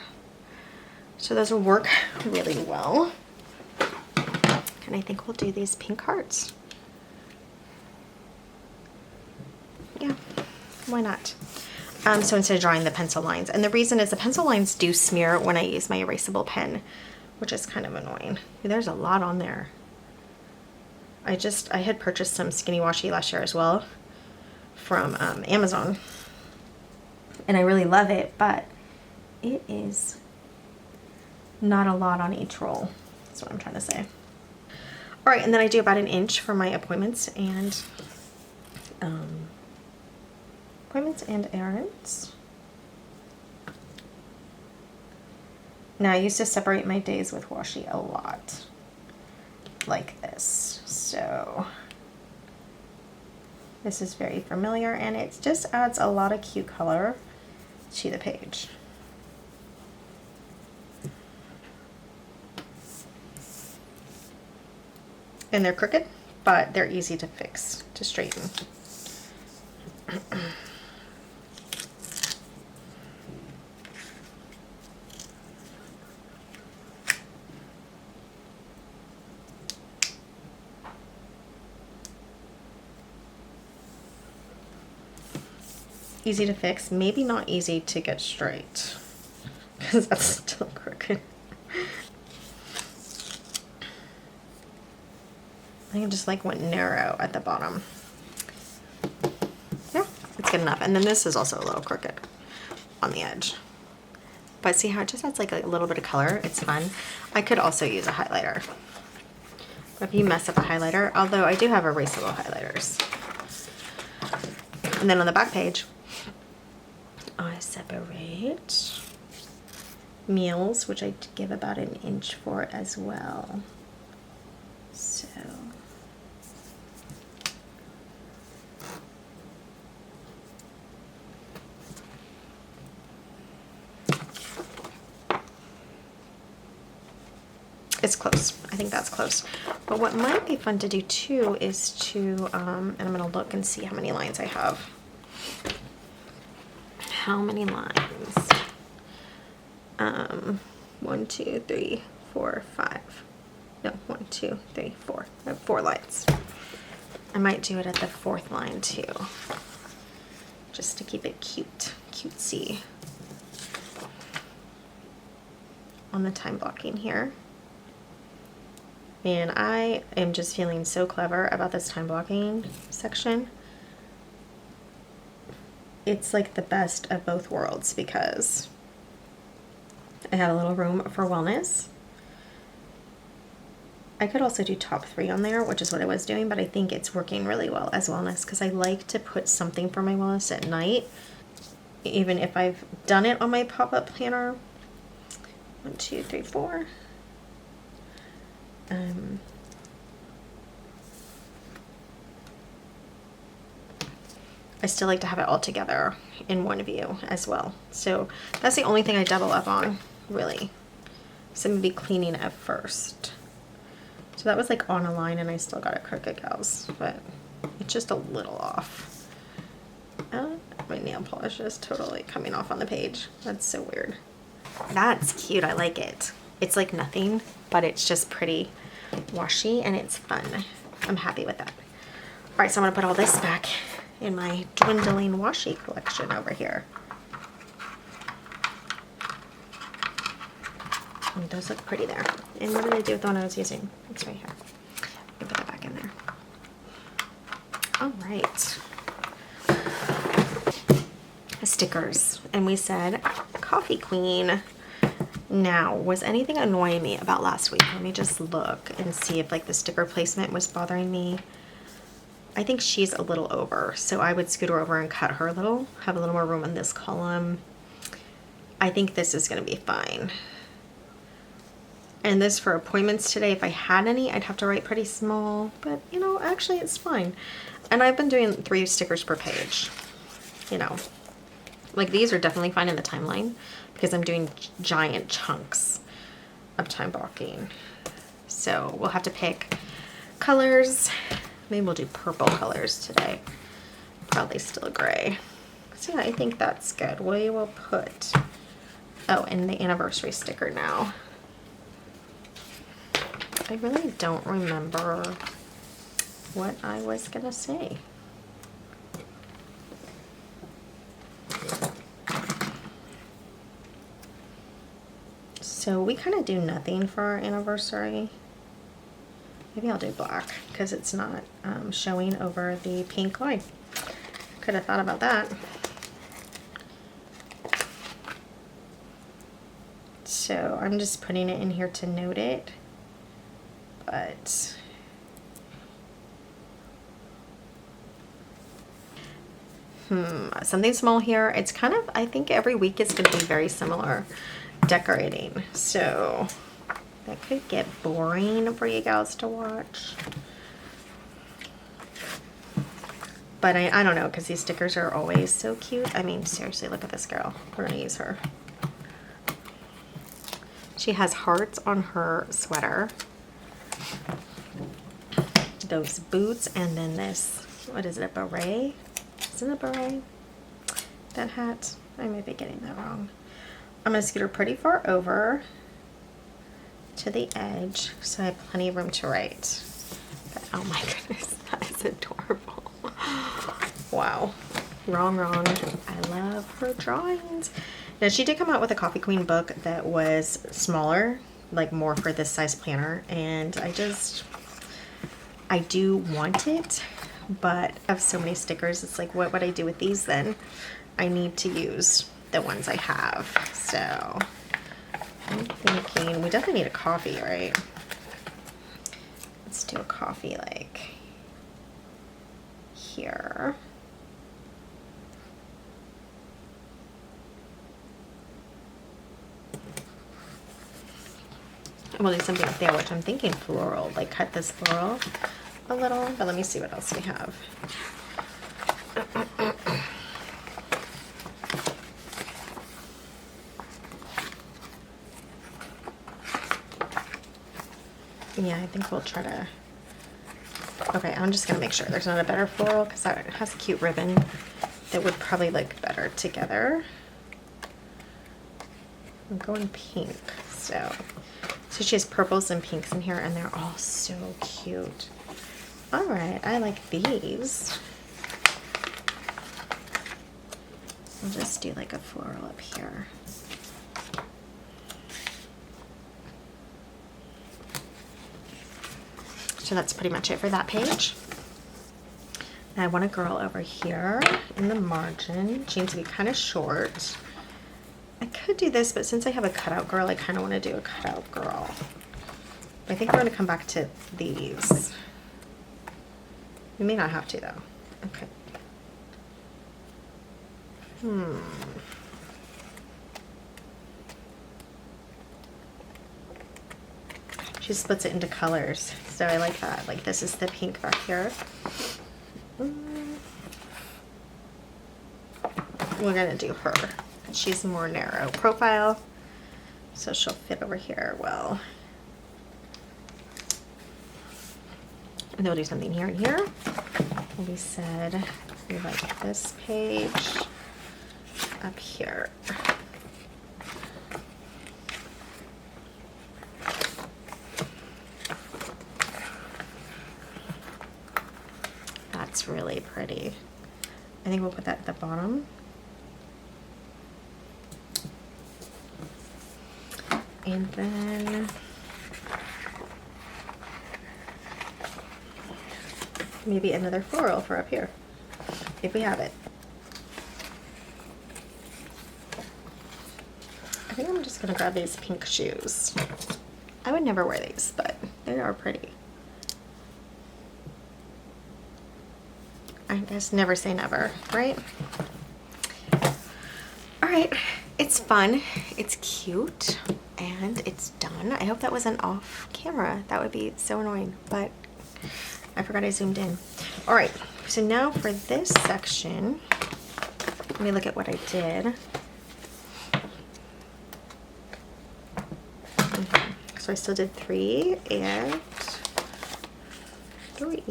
So those will work really well. And I think we'll do these pink hearts. Yeah, why not? So instead of drawing the pencil lines, and the reason is the pencil lines do smear when I use my erasable pen, which is kind of annoying. There's a lot on there. I had purchased some skinny washi last year as well from Amazon, and I really love it, but it is not a lot on each roll. That's what I'm trying to say. All right, and then I do about 1 inch for my appointments and errands. Now I used to separate my days with washi a lot, like this. So this is very familiar, and it just adds a lot of cute color to the page. And they're crooked, but they're easy to fix, to straighten. Easy to fix, maybe not easy to get straight, because that's still crooked. I think just like went narrow at the bottom. Yeah, it's good enough. And then this is also a little crooked on the edge. But see how it just adds like a little bit of color? It's fun. I could also use a highlighter. But if you mess up a highlighter, although I do have erasable highlighters. And then on the back page, I separate meals, which I give about 1 inch for as well. So it's close. I think that's close. But what might be fun to do too is to, and I'm gonna look and see how many lines I have. How many lines? 1, 2, 3, 4, 5. No, 1, 2, 3, 4. I have 4 lines. I might do it at the 4th line too, just to keep it cutesy on the time blocking here. And I am just feeling so clever about this time blocking section. It's like the best of both worlds because I have a little room for wellness. I could also do top 3 on there, which is what I was doing, but I think it's working really well as wellness because I like to put something for my wellness at night, even if I've done it on my pop-up planner. 1, 2, 3, 4. I still like to have it all together in one view as well. So that's the only thing I double up on, really. So I'm gonna be cleaning at first. So So that was like on a line and I still got it crooked, gals, but it's just a little off. My nail polish is totally coming off on the page. That's so weird. That's cute. I like it. It's like nothing, but it's just pretty washy and it's fun. I'm happy with that. All right, so I'm gonna put all this back in my dwindling washi collection over here. It does look pretty there. And what did I do with the one I was using? It's right here. Put that back in there. All right. Stickers. And we said Coffee Queen. Now, was anything annoying me about last week? Let me just look and see if like the sticker placement was bothering me. I think she's a little over, so I would scoot her over and cut her a little, have a little more room in this column. I think this is going to be fine. And this for appointments today, if I had any, I'd have to write pretty small, but you know, actually it's fine. And I've been doing 3 stickers per page, you know. Like these are definitely fine in the timeline because I'm doing giant chunks of time blocking. So we'll have to pick colors. Maybe we'll do purple colors today. Probably still gray. So yeah, I think that's good. We will put, oh, and the anniversary sticker now. I really don't remember what I was gonna say. So we kind of do nothing for our anniversary. Maybe I'll do black because it's not showing over the pink line. Could have thought about that. So I'm just putting it in here to note it. But something small here. It's kind of, I think every week is going to be very similar decorating. So that could get boring for you guys to watch. But I don't know, because these stickers are always so cute. I mean, seriously, look at this girl. We're going to use her. She has hearts on her sweater. Those boots, and then this, what is it, a beret? Isn't it a beret? That hat? I may be getting that wrong. I'm going to scoot her pretty far over to the edge so I have plenty of room to write. But, oh my goodness, that is adorable. Wow. Rongrong. I love her drawings. Now, she did come out with a Coffee Queen book that was smaller, like more for this size planner, and I do want it, but I have so many stickers. It's like, what would I do with these then? I need to use the ones I have. So I'm thinking we definitely need a coffee, right? Let's do a coffee like here. We'll do something up there, which I'm thinking floral, like cut this floral a little, but let me see what else we have. Yeah, I think we'll try to, okay, I'm just gonna make sure there's not a better floral because that has a cute ribbon that would probably look better together. I'm going pink, so she has purples and pinks in here, and they're all so cute. All right, I like these. I'll just do like a floral up here. So that's pretty much it for that page. And I want a girl over here in the margin. She needs to be kind of short. I could do this, but since I have a cutout girl, I kind of want to do a cutout girl. But I think we're going to come back to these. We may not have to, though. Okay. She splits it into colors, so I like that. Like this is the pink back here. We're going to do her. She's more narrow profile, so she'll fit over here well. And then we'll do something here and here. And we said we like this page up here. That's really pretty. I think we'll put that at the bottom. And then maybe another floral for up here, if we have it. I think I'm just gonna grab these pink shoes. I would never wear these, but they are pretty. I guess never say never, right? All right, it's fun, it's cute, and it's done. I hope that wasn't off camera. That would be so annoying, but I forgot I zoomed in. All right, so now for this section, let me look at what I did. Okay, so I still did 3 and 3.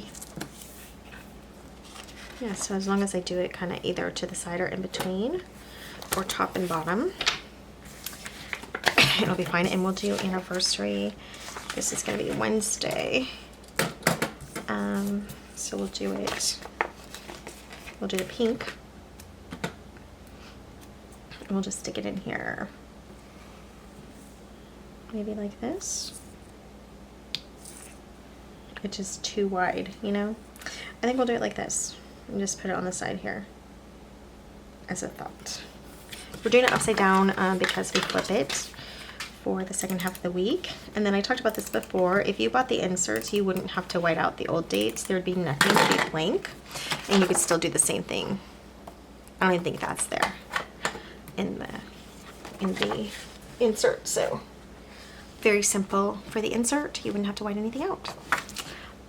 Yeah, so as long as I do it kind of either to the side or in between, or top and bottom, it'll be fine. And we'll do anniversary. This is going to be Wednesday. So we'll do it, we'll do the pink. And we'll just stick it in here. Maybe like this. It's just too wide, you know? I think we'll do it like this. And just put it on the side here as a thought. We're doing it upside down because we flip it for the second half of the week. And then I talked about this before. If you bought the inserts, you wouldn't have to white out the old dates. There would be nothing to be blank, and you could still do the same thing. I don't even think that's there in the insert. So very simple for the insert. You wouldn't have to white anything out.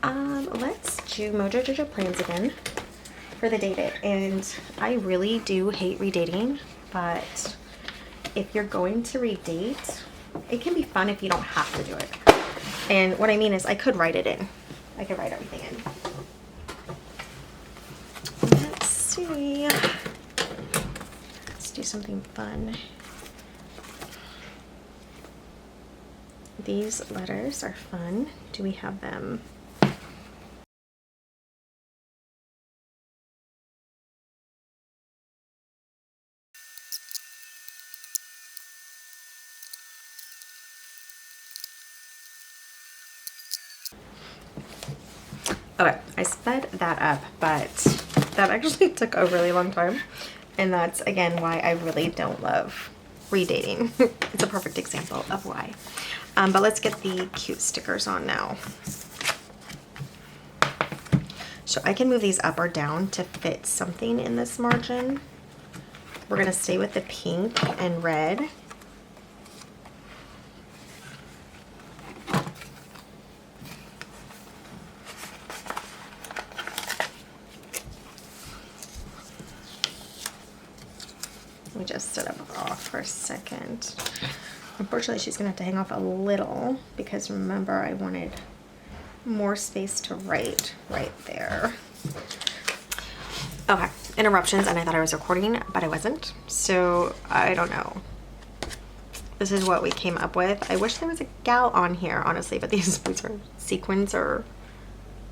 Let's do Mojo Jojo plans again for the date it. And I really do hate redating, but if you're going to redate, it can be fun if you don't have to do it. And what I mean is I could write it in. I could write everything in. Let's see. Let's do something fun. These letters are fun. Do we have them? Okay, I sped that up, but that actually took a really long time. And that's, again, why I really don't love redating. It's a perfect example of why. But let's get the cute stickers on now. So I can move these up or down to fit something in this margin. We're going to stay with the pink and red. Let me just set them off for a second. Unfortunately, she's gonna have to hang off a little because remember I wanted more space to write right there. Okay, interruptions, and I thought I was recording, but I wasn't. So I don't know. This is what we came up with. I wish there was a gal on here, honestly, but these boots are sequins or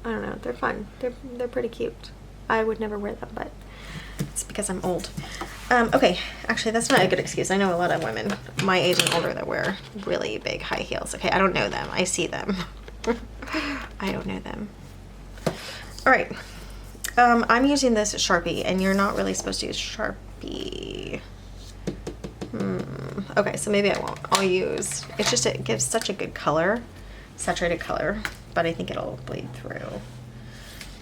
I don't know. They're fun. They're pretty cute. I would never wear them, but it's because I'm old. Okay, actually that's not a good excuse. I know a lot of women my age and older that wear really big high heels. Okay, I don't know them. I see them. I don't know them. All right. I'm using this Sharpie, and you're not really supposed to use Sharpie. Okay, so maybe I won't. I'll use, it's just, it gives such a good color, saturated color, but I think it'll bleed through.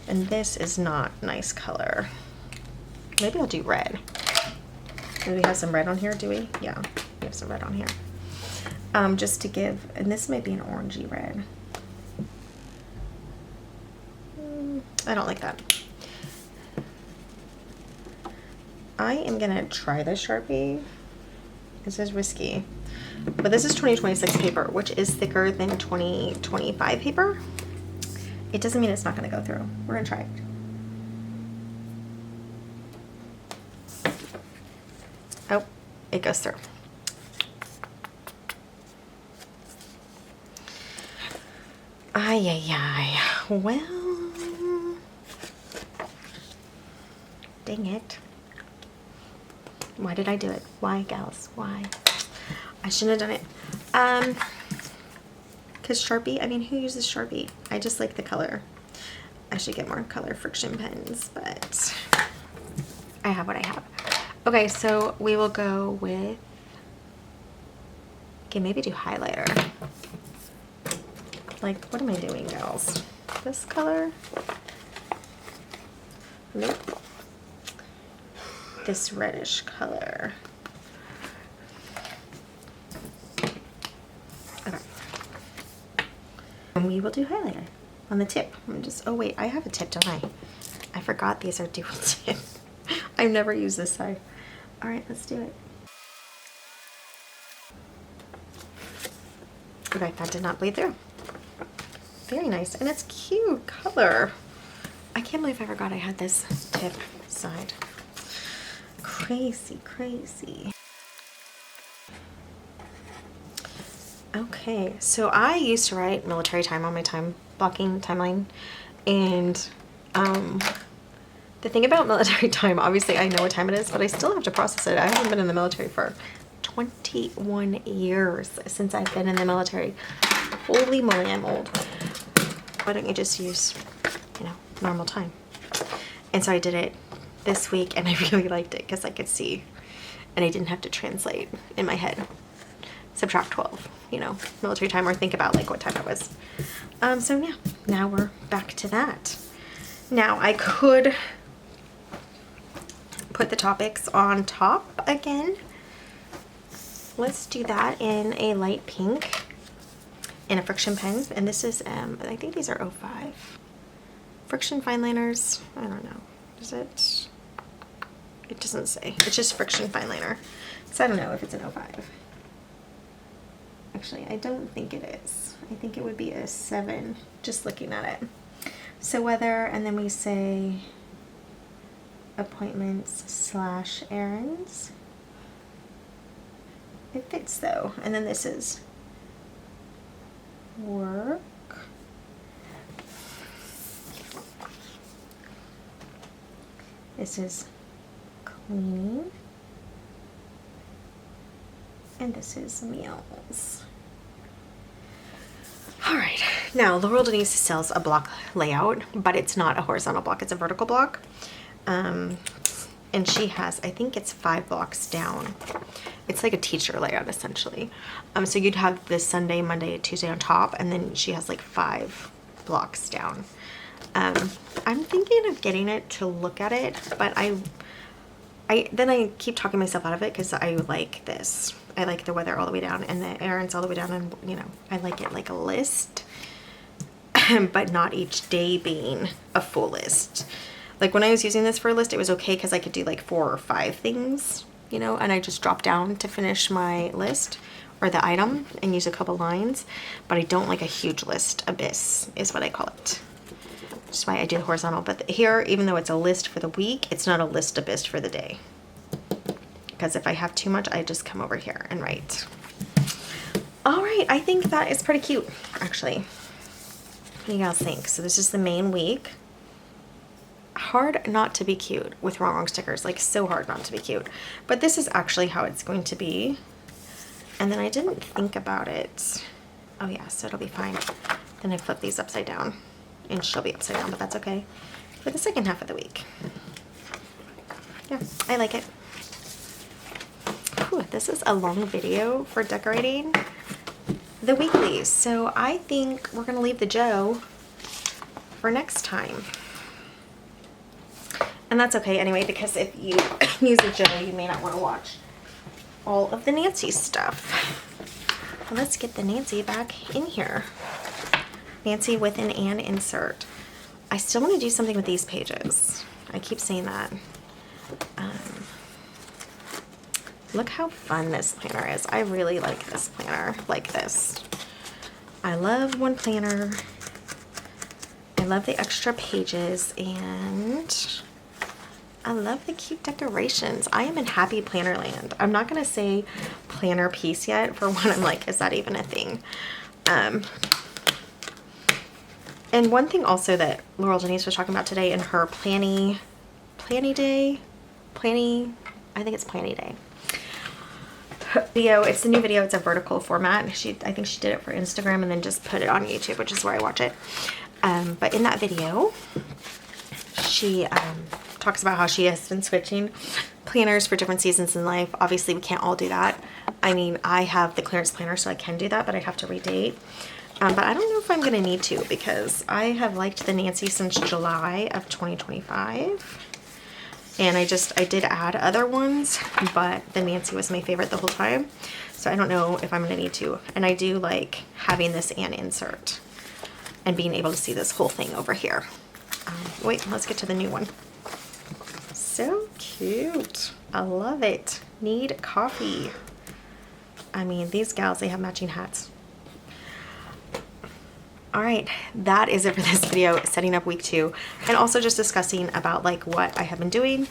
And this is not nice color. Maybe I'll do red. Do we have some red on here, do we? Yeah, we have some red on here. Just to give, and this might be an orangey red. I don't like that. I am gonna try this Sharpie. This is risky. But this is 2026 paper, which is thicker than 2025 paper. It doesn't mean it's not going to go through. We're going to try it. Oh, it goes through. Ay, ay, ay. Well, dang it. Why did I do it? Why, gals? Why? I shouldn't have done it. Because Sharpie, I mean, who uses Sharpie? I just like the color. I should get more color friction pens, but I have what I have. Okay, so we will go with, okay, maybe do highlighter. Like, what am I doing, gals? This color? Nope. This reddish color. Okay. And we will do highlighter on the tip. I'm just, oh wait, I have a tip, don't I? I forgot these are dual tip. I've never used this side. All right, let's do it. Okay, that did not bleed through. Very nice, and it's cute color. I can't believe I forgot I had this tip side. Crazy, crazy. Okay, so I used to write military time on my time blocking timeline, and the thing about military time, obviously I know what time it is, but I still have to process it. I haven't been in the military for 21 years since I've been in the military. Holy moly, I'm old. Why don't you just use, you know, normal time? And so I did it this week, and I really liked it because I could see, and I didn't have to translate in my head. Subtract 12, you know, military time, or think about like what time it was. So yeah, now we're back to that. Now I could put the topics on top again. Let's do that in a light pink and a friction pen. And this is, I think these are 05. Friction fine liners, I don't know. Is it? It doesn't say. It's just friction fine liner. So I don't know if it's an 05. Actually, I don't think it is. I think it would be a 7, just looking at it. So weather, and then we say appointments / errands. It fits though. And then this is work. This is cleaning. And this is meals. All right, now Laurel Denise sells a block layout, but it's not a horizontal block, it's a vertical block. And she has, I think it's 5 blocks down. It's like a teacher layout essentially. So you'd have this Sunday, Monday, Tuesday on top, and then she has like 5 blocks down. I'm thinking of getting it to look at it, but then I keep talking myself out of it because I like this. I like the weather all the way down and the errands all the way down, and you know, I like it like a list, but not each day being a full list. Like when I was using this for a list, it was okay because I could do like 4 or 5 things, you know, and I just drop down to finish my list or the item and use a couple lines, but I don't like a huge list. Abyss is what I call it. Which is why I do the horizontal. But here, even though it's a list for the week, it's not a list abyss for the day. Because if I have too much, I just come over here and write. All right, I think that is pretty cute, actually. What do you guys think? So this is the main week. Hard not to be cute with Rongrong stickers, like so hard not to be cute. But this is actually how it's going to be. And then I didn't think about it. Oh yeah, so it'll be fine. Then I flip these upside down, and she'll be upside down, but that's okay for the second half of the week. Yeah, I like it. Whew, this is a long video for decorating the weeklies, so I think we're gonna leave the Joe for next time. And that's okay anyway, because if you use a Joe, you may not want to watch all of the Nancy stuff. Well, let's get the Nancy back in here. Nancy with an "and" insert. I still want to do something with these pages. I keep saying that. Look how fun this planner is. I really like this planner like this. I love one planner I love the extra pages, and I love the cute decorations. I am in happy planner land. I'm not gonna say planner piece yet. For one, I'm like, is that even a thing? And one thing also that Laurel Denise was talking about today in her planny day, I think it's planny day video. It's the new video. It's a vertical format. I think she did it for Instagram and then just put it on YouTube, which is where I watch it. But in that video, she talks about how she has been switching planners for different seasons in life. Obviously, we can't all do that. I mean, I have the clearance planner, so I can do that, but I'd have to redate. But I don't know if I'm going to need to, because I have liked the Nancy since July of 2025. And I did add other ones, but the Nancy was my favorite the whole time. So I don't know if I'm going to need to. And I do like having this and insert and being able to see this whole thing over here. Wait, let's get to the new one. So cute. I love it. Need coffee. I mean, these gals, they have matching hats. All right, that is it for this video, setting up week 2, and also just discussing about like what I have been doing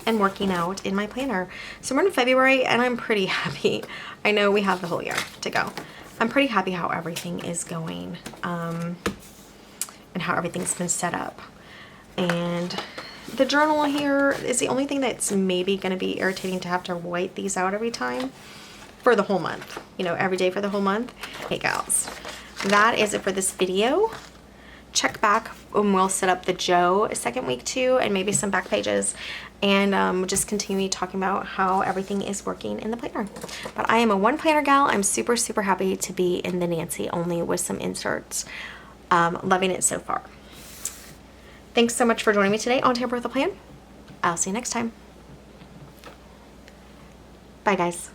and working out in my planner. So we're in February, and I'm pretty happy. I know we have the whole year to go. I'm pretty happy how everything is going, and how everything's been set up. And the journal here is the only thing that's maybe going to be irritating, to have to white these out every time for the whole month. You know, every day for the whole month. Hey gals. That is it for this video. Check back and we'll set up the Joe second week too, and maybe some back pages, and just continue talking about how everything is working in the planner. But I am a one planner gal. I'm super, super happy to be in the Nancy only with some inserts. Loving it so far. Thanks so much for joining me today on Tamper with a Plan. I'll see you next time. Bye guys.